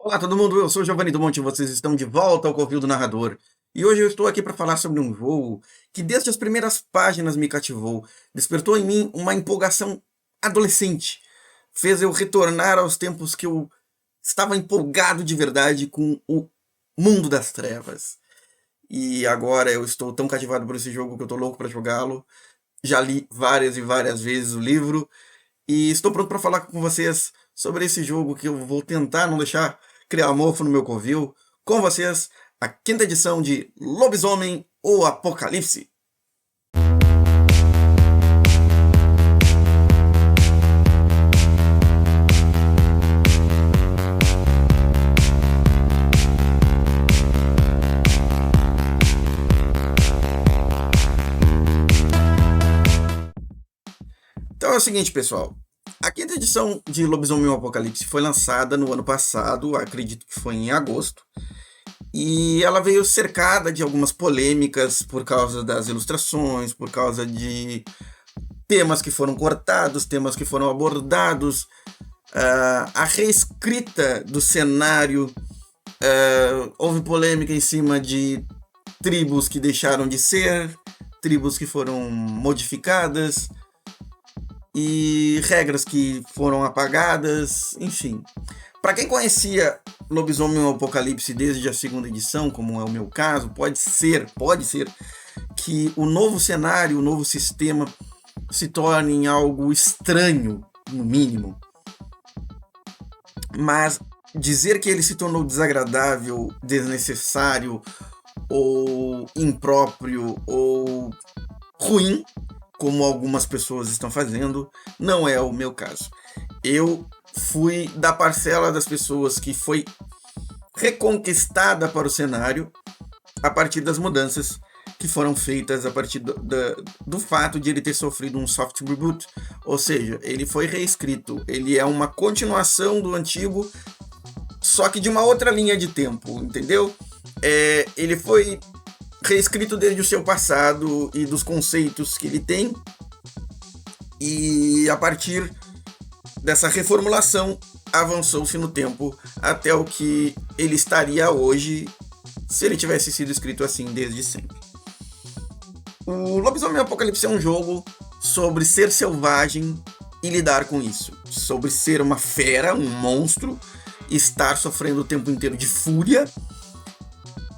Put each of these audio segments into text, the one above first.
Olá, todo mundo. Eu sou Giovanni do Monte e vocês estão de volta ao Covil do Narrador. E hoje eu estou aqui para falar sobre um jogo que, desde as primeiras páginas, me cativou, despertou em mim uma empolgação adolescente, fez eu retornar aos tempos que eu estava empolgado de verdade com o mundo das trevas. E agora eu estou tão cativado por esse jogo que eu estou louco para jogá-lo. Já li várias e várias vezes o livro e estou pronto para falar com vocês sobre esse jogo que eu vou tentar não deixar criar mofo no meu covil. Com vocês, a quinta edição de Lobisomem ou Apocalipse. Então é o seguinte, pessoal. A quinta edição de Lobisomem ou Apocalipse foi lançada no ano passado, acredito que foi em agosto, e ela veio cercada de algumas polêmicas por causa das ilustrações, por causa de temas que foram cortados, temas que foram abordados, a reescrita do cenário, houve polêmica em cima de tribos que deixaram de ser, tribos que foram modificadas, e regras que foram apagadas, enfim. Para quem conhecia Lobisomem ou Apocalipse desde a segunda edição, como é o meu caso, pode ser que o novo cenário, o novo sistema se torne algo estranho, no mínimo. Mas dizer que ele se tornou desagradável, desnecessário, ou impróprio, ou ruim, como algumas pessoas estão fazendo, não é o meu caso. Eu fui da parcela das pessoas que foi reconquistada para o cenário a partir das mudanças que foram feitas a partir do fato de ele ter sofrido um soft reboot, ou seja, ele foi reescrito, ele é uma continuação do antigo, só que de uma outra linha de tempo, entendeu? Ele foi reescrito desde o seu passado e dos conceitos que ele tem, e a partir dessa reformulação avançou-se no tempo até o que ele estaria hoje se ele tivesse sido escrito assim desde sempre. O Lobisomem Apocalipse é um jogo sobre ser selvagem e lidar com isso, sobre ser uma fera, um monstro, estar sofrendo o tempo inteiro de fúria,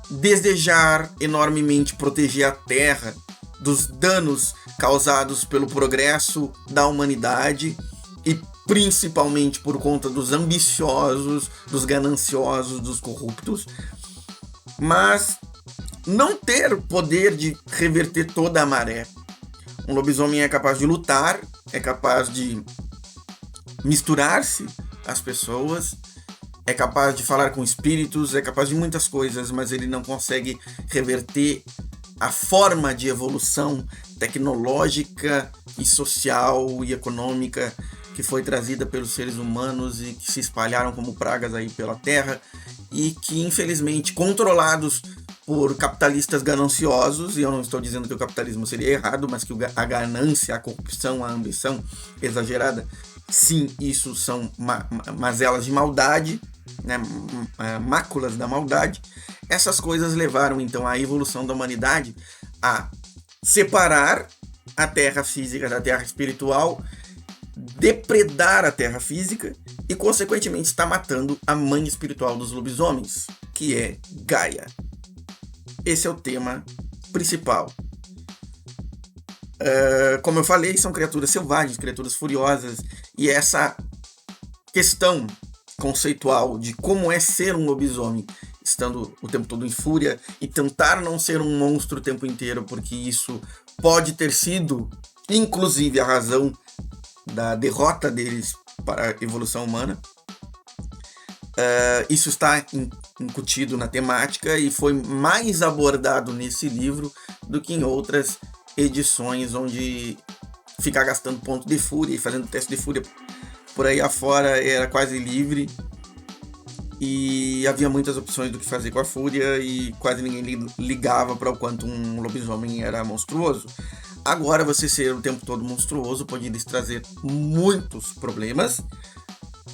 desejar enormemente proteger a Terra dos danos causados pelo progresso da humanidade e principalmente por conta dos ambiciosos, dos gananciosos, dos corruptos, mas não ter o poder de reverter toda a maré. Um lobisomem é capaz de lutar, é capaz de misturar-se às pessoas, é capaz de falar com espíritos, é capaz de muitas coisas, mas ele não consegue reverter a forma de evolução tecnológica e social e econômica que foi trazida pelos seres humanos e que se espalharam como pragas aí pela Terra e que, infelizmente, controlados por capitalistas gananciosos, e eu não estou dizendo que o capitalismo seria errado, mas que a ganância, a corrupção, a ambição exagerada, sim, isso são mazelas de maldade, né, máculas da maldade. Essas coisas levaram então à evolução da humanidade a separar a terra física da terra espiritual, depredar a terra física e consequentemente está matando a mãe espiritual dos lobisomens, que é Gaia. Esse é o tema principal. Como eu falei, são criaturas selvagens, criaturas furiosas, e essa questão conceitual de como é ser um lobisomem, estando o tempo todo em fúria, e tentar não ser um monstro o tempo inteiro, porque isso pode ter sido, inclusive, a razão da derrota deles para a evolução humana. Isso está incutido na temática e foi mais abordado nesse livro do que em outras edições, onde ficar gastando ponto de fúria e fazendo teste de fúria por aí afora era quase livre e havia muitas opções do que fazer com a fúria e quase ninguém ligava para o quanto um lobisomem era monstruoso. Agora, você ser o tempo todo monstruoso pode lhes trazer muitos problemas,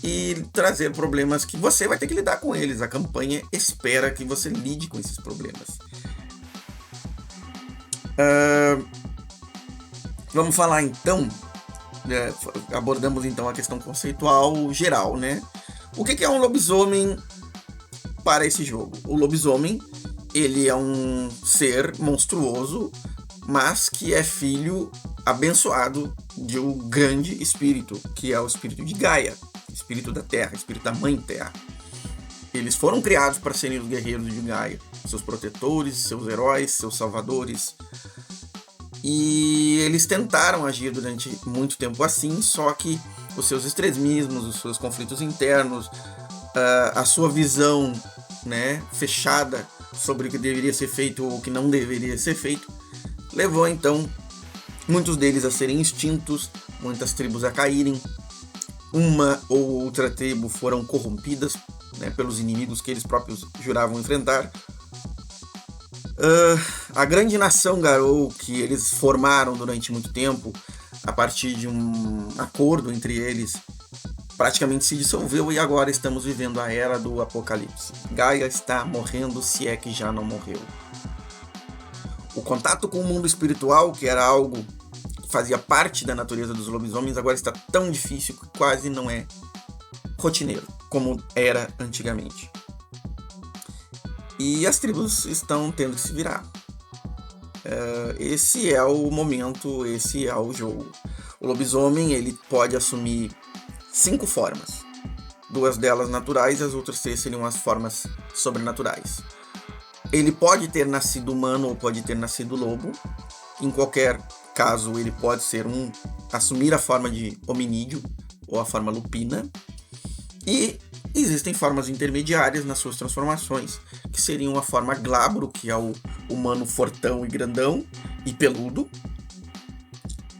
e trazer problemas que você vai ter que lidar com eles. A campanha espera que você lide com esses problemas. Vamos falar então, abordamos então a questão conceitual geral, né? O que é um lobisomem para esse jogo? O lobisomem, ele é um ser monstruoso, mas que é filho abençoado de um grande espírito, que é o espírito de Gaia, espírito da Terra, espírito da Mãe Terra. Eles foram criados para serem os guerreiros de Gaia, seus protetores, seus heróis, seus salvadores. E eles tentaram agir durante muito tempo assim, só que os seus extremismos, os seus conflitos internos, a sua visão, né, fechada sobre o que deveria ser feito ou o que não deveria ser feito, levou então muitos deles a serem extintos, muitas tribos a caírem, uma ou outra tribo foram corrompidas, né, pelos inimigos que eles próprios juravam enfrentar. A grande nação Garou, que eles formaram durante muito tempo, a partir de um acordo entre eles, praticamente se dissolveu e agora estamos vivendo a era do apocalipse. Gaia está morrendo, se é que já não morreu. O contato com o mundo espiritual, que era algo que fazia parte da natureza dos lobisomens, agora está tão difícil que quase não é rotineiro, como era antigamente. E as tribos estão tendo que se virar. Esse é o momento, esse é o jogo. O lobisomem, ele pode assumir 5 formas. 2 delas naturais e as outras 3 seriam as formas sobrenaturais. Ele pode ter nascido humano ou pode ter nascido lobo. Em qualquer caso, ele pode ser assumir a forma de hominídeo ou a forma lupina. E existem formas intermediárias nas suas transformações, que seriam a forma glabro, que é o humano fortão e grandão e peludo.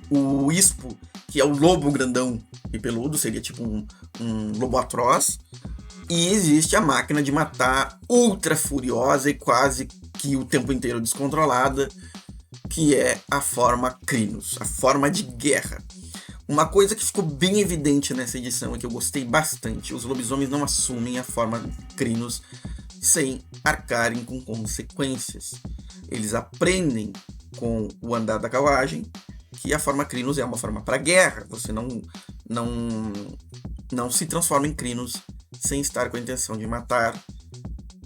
O ispo, que é o lobo grandão e peludo, seria tipo um lobo atroz. E existe a máquina de matar ultra furiosa e quase que o tempo inteiro descontrolada, que é a forma Crinos, a forma de guerra. Uma coisa que ficou bem evidente nessa edição e que eu gostei bastante: os lobisomens não assumem a forma Crinos sem arcarem com consequências. Eles aprendem com o andar da carruagem que a forma Crinos é uma forma para guerra. Você não se transforma em Crinos sem estar com a intenção de matar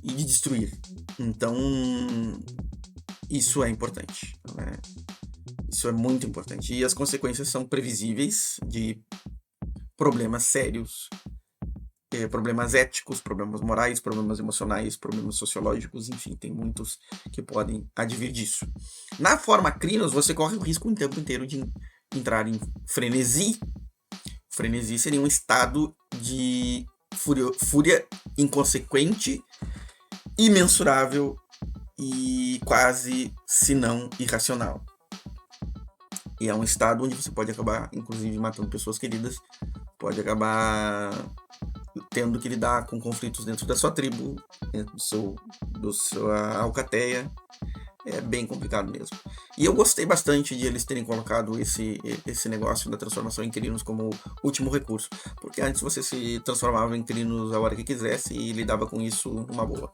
e de destruir. Então, isso é importante, né? Isso é muito importante. E as consequências são previsíveis de problemas sérios, problemas éticos, problemas morais, problemas emocionais, problemas sociológicos, enfim, tem muitos que podem advir disso. Na forma Crinos, você corre o risco o tempo inteiro de entrar em frenesi. Frenesi seria um estado de fúria inconsequente, imensurável e quase, se não, irracional. E é um estado onde você pode acabar, inclusive, matando pessoas queridas, pode acabar tendo que lidar com conflitos dentro da sua tribo, dentro da sua alcateia. É bem complicado mesmo. E eu gostei bastante de eles terem colocado esse negócio da transformação em Crinos como último recurso, porque antes você se transformava em Crinos a hora que quisesse e lidava com isso numa boa.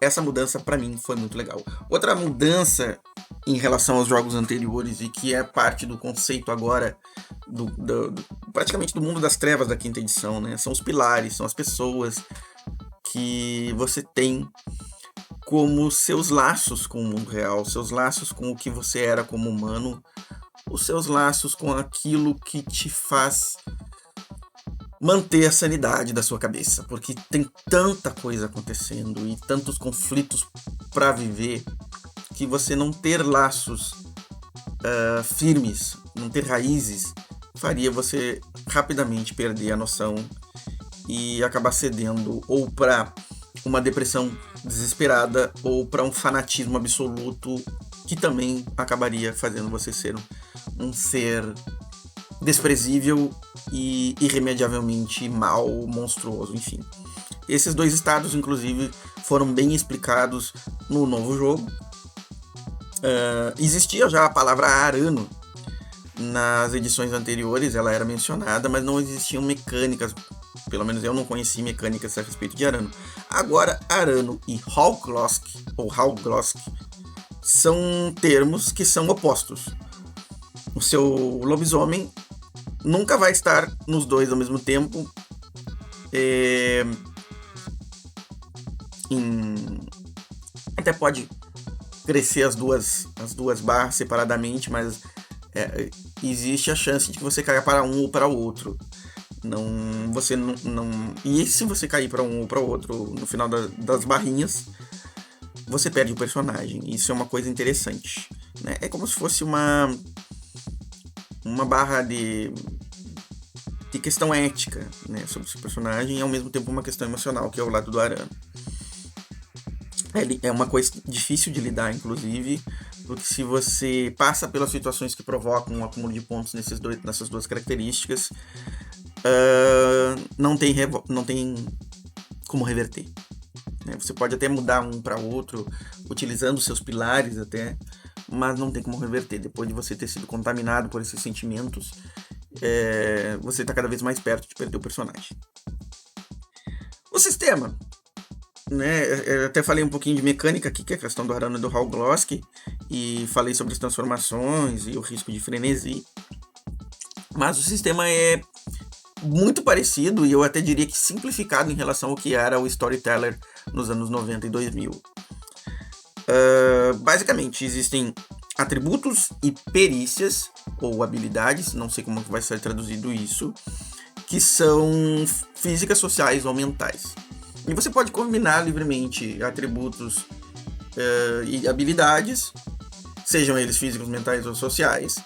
Essa mudança para mim foi muito legal. Outra mudança em relação aos jogos anteriores e que é parte do conceito agora praticamente do mundo das trevas da 5ª edição, né? São os pilares, são as pessoas que você tem como seus laços com o mundo real, seus laços com o que você era como humano, os seus laços com aquilo que te faz manter a sanidade da sua cabeça, porque tem tanta coisa acontecendo e tantos conflitos para viver que você não ter laços firmes, não ter raízes, faria você rapidamente perder a noção e acabar cedendo ou para uma depressão desesperada ou para um fanatismo absoluto que também acabaria fazendo você ser um ser desprezível e irremediavelmente mal, monstruoso, enfim. Esses 2 estados, inclusive, foram bem explicados no novo jogo. Existia já a palavra arano nas edições anteriores, ela era mencionada, mas não existiam mecânicas Pelo menos eu não conheci mecânicas a respeito de Arano. Agora, Arano e Hallglosk, ou Hallglosk, são termos que são opostos. O seu lobisomem nunca vai estar nos dois ao mesmo tempo. Até pode crescer as duas barras separadamente, mas existe a chance de que você caia para um ou para o outro. Você não. E se você cair para um ou para o outro no final das barrinhas, você perde o personagem. Isso é uma coisa interessante, né? É como se fosse uma barra de questão ética, né, sobre o seu personagem, e ao mesmo tempo uma questão emocional, que é o lado do Arano. É uma coisa difícil de lidar, inclusive, porque se você passa pelas situações que provocam um acúmulo de pontos nessas duas características, não tem como reverter, né? Você pode até mudar um para outro, utilizando seus pilares até, mas não tem como reverter. Depois de você ter sido contaminado por esses sentimentos, você está cada vez mais perto de perder o personagem. O sistema, né? Eu até falei um pouquinho de mecânica aqui, que é a questão do Arano e do Hallglosk, e falei sobre as transformações e o risco de frenesi. Mas o sistema é muito parecido, e eu até diria que simplificado em relação ao que era o Storyteller nos anos 90 e 2000. Basicamente, existem atributos e perícias, ou habilidades, não sei como vai ser traduzido isso, que são físicas, sociais ou mentais. E você pode combinar livremente atributos e habilidades, sejam eles físicos, mentais ou sociais.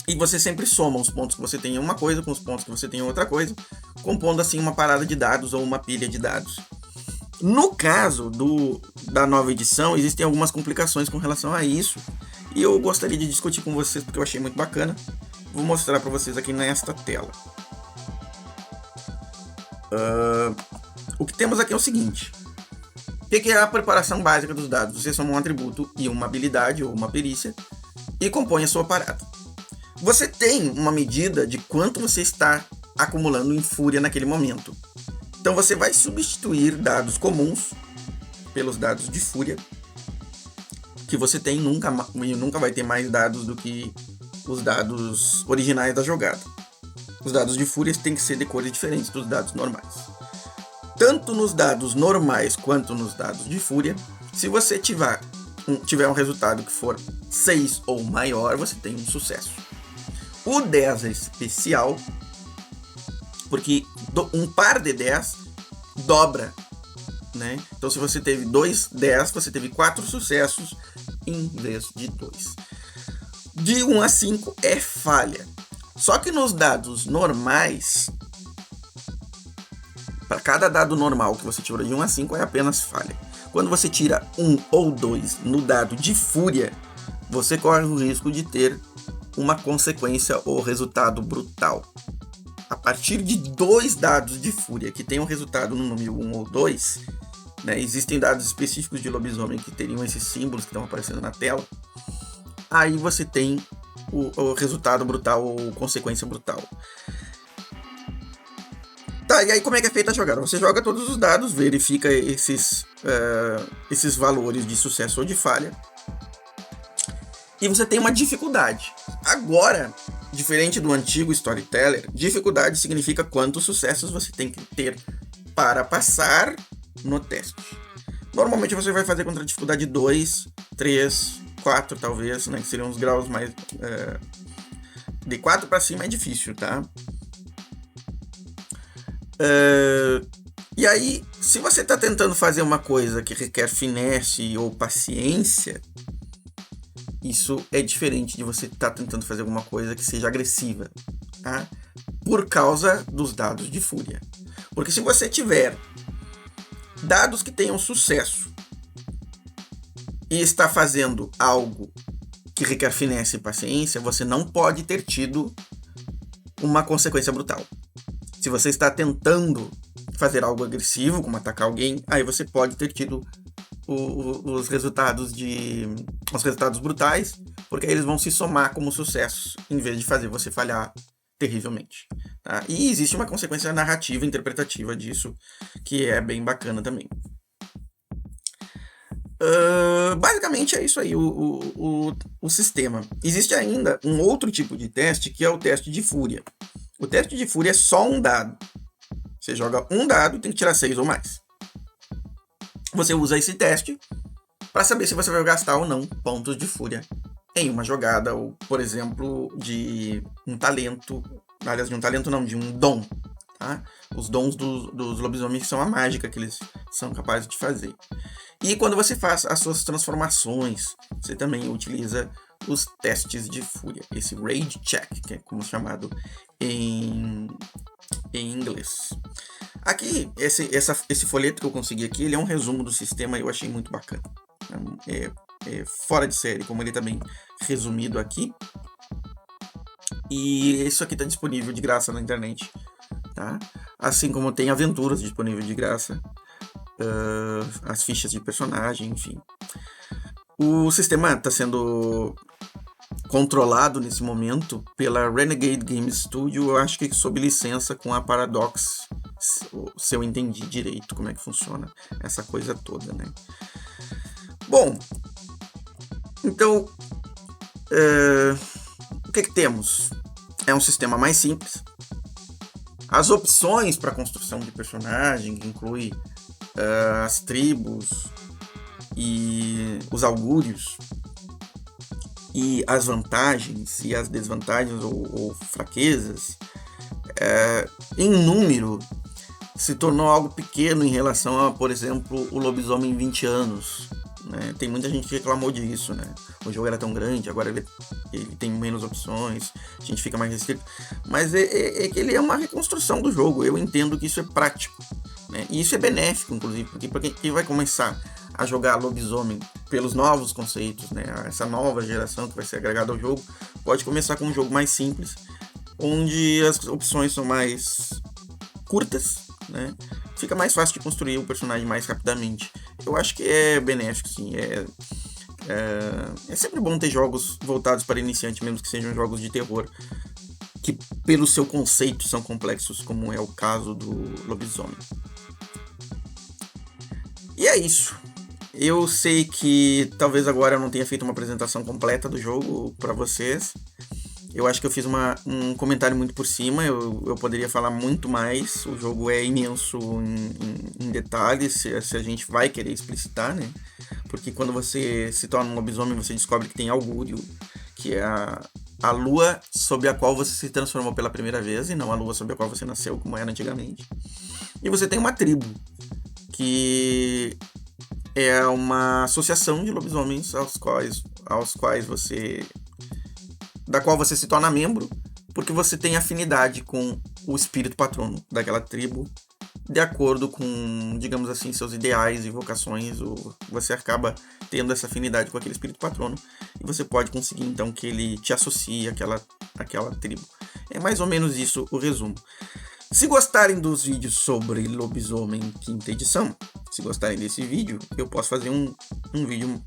E você sempre soma os pontos que você tem em uma coisa com os pontos que você tem em outra coisa, compondo assim uma parada de dados ou uma pilha de dados. No caso da nova edição, existem algumas complicações com relação a isso, e eu gostaria de discutir com vocês porque eu achei muito bacana. Vou mostrar para vocês aqui nesta tela. O que temos aqui é o seguinte: o que é a preparação básica dos dados? Você soma um atributo e uma habilidade ou uma perícia e compõe a sua parada. Você tem uma medida de quanto você está acumulando em fúria naquele momento. Então você vai substituir dados comuns pelos dados de fúria que você tem, e nunca vai ter mais dados do que os dados originais da jogada. Os dados de fúria têm que ser de cores diferentes dos dados normais. Tanto nos dados normais quanto nos dados de fúria, se você tiver um resultado que for 6 ou maior, você tem um sucesso. O 10 é especial, porque um par de 10 dobra, né? Então, se você teve 2 10, você teve 4 sucessos em vez de 2. De 1 a 5 é falha. Só que nos dados normais, para cada dado normal que você tirou de 1 a 5 é apenas falha. Quando você tira 1 ou 2 no dado de fúria, você corre o risco de ter uma consequência ou resultado brutal. A partir de 2 dados de fúria que tem um resultado no número 1 ou 2, né, existem dados específicos de lobisomem que teriam esses símbolos que estão aparecendo na tela, aí você tem o resultado brutal ou consequência brutal. Tá, e aí como é que é feita a jogada? Você joga todos os dados, verifica esses valores de sucesso ou de falha, e você tem uma dificuldade. Agora, diferente do antigo Storyteller, dificuldade significa quantos sucessos você tem que ter para passar no teste. Normalmente você vai fazer contra a dificuldade 2, 3, 4 talvez, né, que seriam os graus mais... de 4 para cima é difícil, tá? E aí, se você está tentando fazer uma coisa que requer finesse ou paciência, isso é diferente de você estar tentando fazer alguma coisa que seja agressiva, tá? Por causa dos dados de fúria. Porque se você tiver dados que tenham sucesso e está fazendo algo que requer finesse e paciência, você não pode ter tido uma consequência brutal. Se você está tentando fazer algo agressivo, como atacar alguém, aí você pode ter tido os resultados brutais, porque aí eles vão se somar como sucessos, em vez de fazer você falhar terrivelmente. Tá? E existe uma consequência narrativa, interpretativa disso, que é bem bacana também. Basicamente é isso aí, o sistema. Existe ainda um outro tipo de teste, que é o teste de fúria. O teste de fúria é só um dado. Você joga um dado e tem que tirar 6 ou mais. Você usa esse teste para saber se você vai gastar ou não pontos de fúria em uma jogada, ou, por exemplo, de um talento. Aliás, de um talento não, de um dom. Tá? Os dons dos lobisomens são a mágica que eles são capazes de fazer. E quando você faz as suas transformações, você também utiliza os testes de fúria. Esse Rage Check, que é como chamado em inglês. Aqui, esse folheto que eu consegui aqui, ele é um resumo do sistema e eu achei muito bacana. É fora de série, como ele tá bem resumido aqui. E isso aqui tá disponível de graça na internet. Tá? Assim como tem aventuras disponíveis de graça. As fichas de personagem, enfim. O sistema está sendo controlado nesse momento pela Renegade Game Studio, eu acho que sob licença com a Paradox, se eu entendi direito como é que funciona essa coisa toda, né? Bom, então, o que temos? É um sistema mais simples. As opções para construção de personagem, que inclui as tribos e os augúrios, e as vantagens e as desvantagens ou fraquezas, em número, se tornou algo pequeno em relação a, por exemplo, o Lobisomem 20 anos. Né? Tem muita gente que reclamou disso, né? O jogo era tão grande, agora ele tem menos opções, a gente fica mais restrito. Mas é que ele é uma reconstrução do jogo, eu entendo que isso é prático. Né? E isso é benéfico, inclusive, porque para quem vai começar a jogar lobisomem pelos novos conceitos, né? Essa nova geração que vai ser agregada ao jogo, pode começar com um jogo mais simples, onde as opções são mais curtas, né? Fica mais fácil de construir o personagem mais rapidamente. Eu acho que é benéfico, sim. É sempre bom ter jogos voltados para iniciante, mesmo que sejam jogos de terror, que pelo seu conceito são complexos, como é o caso do lobisomem. E é isso. Eu sei que talvez agora eu não tenha feito uma apresentação completa do jogo para vocês. Eu acho que eu fiz um comentário muito por cima, eu poderia falar muito mais. O jogo é imenso em detalhes, se a gente vai querer explicitar, né? Porque quando você se torna um lobisomem, você descobre que tem augúrio, que é a lua sob a qual você se transformou pela primeira vez, e não a lua sob a qual você nasceu, como era antigamente. E você tem uma tribo, que é uma associação de lobisomens da qual você se torna membro, porque você tem afinidade com o espírito patrono daquela tribo, de acordo com, digamos assim, seus ideais e vocações, ou você acaba tendo essa afinidade com aquele espírito patrono, e você pode conseguir, então, que ele te associe àquela tribo. É mais ou menos isso o resumo. Se gostarem dos vídeos sobre Lobisomem Quinta Edição, se gostarem desse vídeo, eu posso fazer um vídeo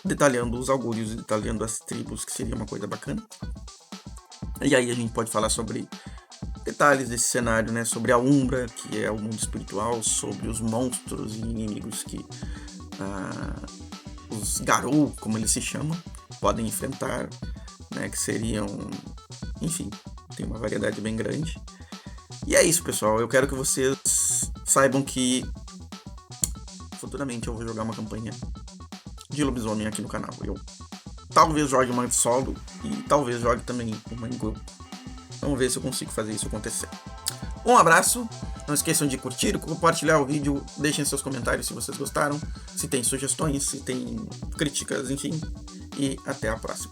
detalhando os augúrios, detalhando as tribos, que seria uma coisa bacana. E aí a gente pode falar sobre detalhes desse cenário, né? Sobre a Umbra, que é o mundo espiritual, sobre os monstros e inimigos que os Garou, como eles se chamam, podem enfrentar, né? Que seriam... Enfim, tem uma variedade bem grande. E é isso, pessoal. Eu quero que vocês saibam que futuramente eu vou jogar uma campanha de lobisomem aqui no canal. Eu talvez jogue uma solo e talvez jogue também uma em grupo. Vamos ver se eu consigo fazer isso acontecer. Um abraço, não esqueçam de curtir, compartilhar o vídeo, deixem seus comentários se vocês gostaram, se tem sugestões, se tem críticas, enfim. E até a próxima.